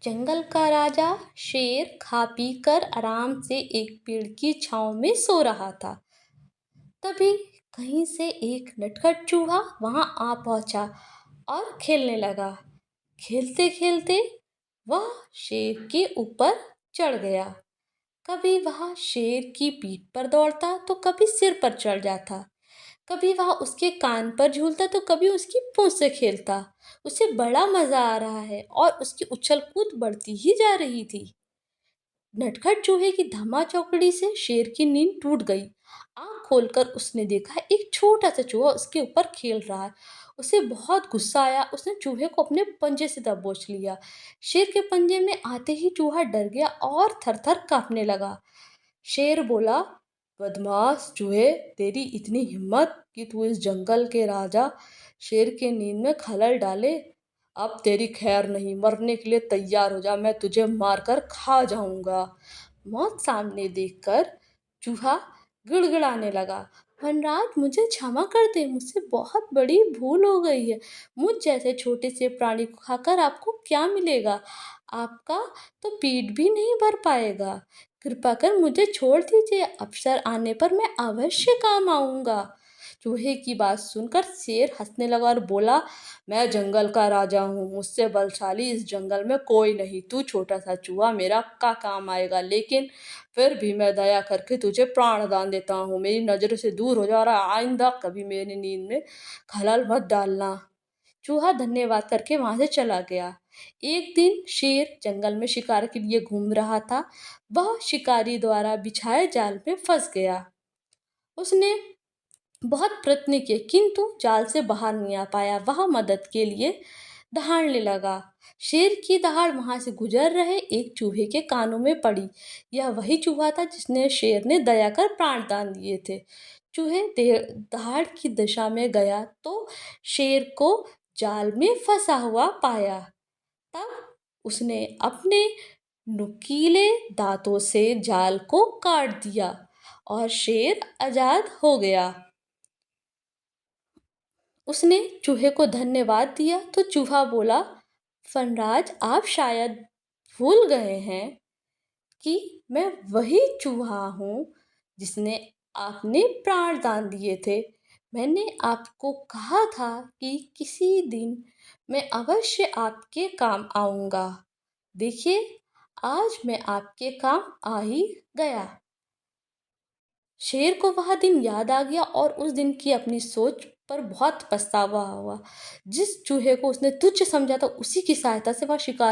जंगल का राजा शेर खा पी कर आराम से एक पेड़ की छांव में सो रहा था। तभी कहीं से एक नटखट चूहा वहां आ पहुंचा और खेलने लगा। खेलते खेलते वह शेर के ऊपर चढ़ गया। कभी वह शेर की पीठ पर दौड़ता तो कभी सिर पर चढ़ जाता। कभी वह उसके कान पर झूलता तो कभी उसकी पूंछ से खेलता। उसे बड़ा मजा आ रहा है और उसकी उछल कूद बढ़ती ही जा रही थी। नटखट चूहे की धमा चौकड़ी से शेर की नींद टूट गई। आंख खोलकर उसने देखा एक छोटा सा चूहा उसके ऊपर खेल रहा है। उसे बहुत गुस्सा आया। उसने चूहे को अपने पंजे से दबोच लिया। शेर के पंजे में आते ही चूहा डर गया और थर थर कांपने लगा। शेर बोला, बदमाश चूहे, तेरी इतनी हिम्मत कि तू इस जंगल के राजा शेर के नींद में खलल डाले। अब तेरी खैर नहीं, मरने के लिए तैयार हो जा, मैं तुझे मारकर खा जाऊंगा। मौत सामने देखकर चूहा गिड़गिड़ाने लगा, वनराज मुझे क्षमा कर दे, मुझसे बहुत बड़ी भूल हो गई है। मुझ जैसे छोटे से प्राणी को खाकर आपको क्या मिलेगा? आपका तो पेट भी नहीं भर पाएगा। कृपा कर मुझे छोड़ दीजिए, अवसर आने पर मैं अवश्य काम आऊंगा। चूहे की बात सुनकर शेर हंसने लगा और बोला, मैं जंगल का राजा हूँ, मुझसे बलशाली इस जंगल में कोई नहीं। तू छोटा सा चूहा मेरा का काम आएगा, लेकिन फिर भी मैं दया करके तुझे प्राण दान देता हूँ। मेरी नजरों से दूर हो जा रहा, आइंदा कभी मेरी नींद में खलल मत डालना। चूहा धन्यवाद करके वहां से चला गया। एक दिन शेर जंगल में शिकार के लिए घूम रहा था। वह शिकारी द्वारा बिछाए जाल में फंस गया। उसने बहुत प्रयत्न किए किंतु जाल से बाहर नहीं आ पाया। वह मदद के लिए दहाड़ने लगा। शेर की दहाड़ वहां से गुजर रहे एक चूहे के कानों में पड़ी। यह वही चूहा था जिसने शेर ने दया कर प्राण दान दिए थे। चूहे दहाड़ की दिशा में गया तो शेर को जाल में फंसा हुआ पाया। तब उसने अपने नुकीले दांतों से जाल को काट दिया और शेर आजाद हो गया। उसने चूहे को धन्यवाद दिया तो चूहा बोला, फनराज आप शायद भूल गए हैं कि मैं वही चूहा हूँ जिसने आपने प्राण दान दिए थे। मैंने आपको कहा था कि किसी दिन मैं अवश्य आपके काम आऊँगा। देखिए, आज मैं आपके काम आ ही गया। शेर को वह दिन याद आ गया और उस दिन की अपनी सोच पर बहुत पछतावा हुआ। जिस चूहे को उसने तुच्छ समझा था उसी की सहायता से वह शिकार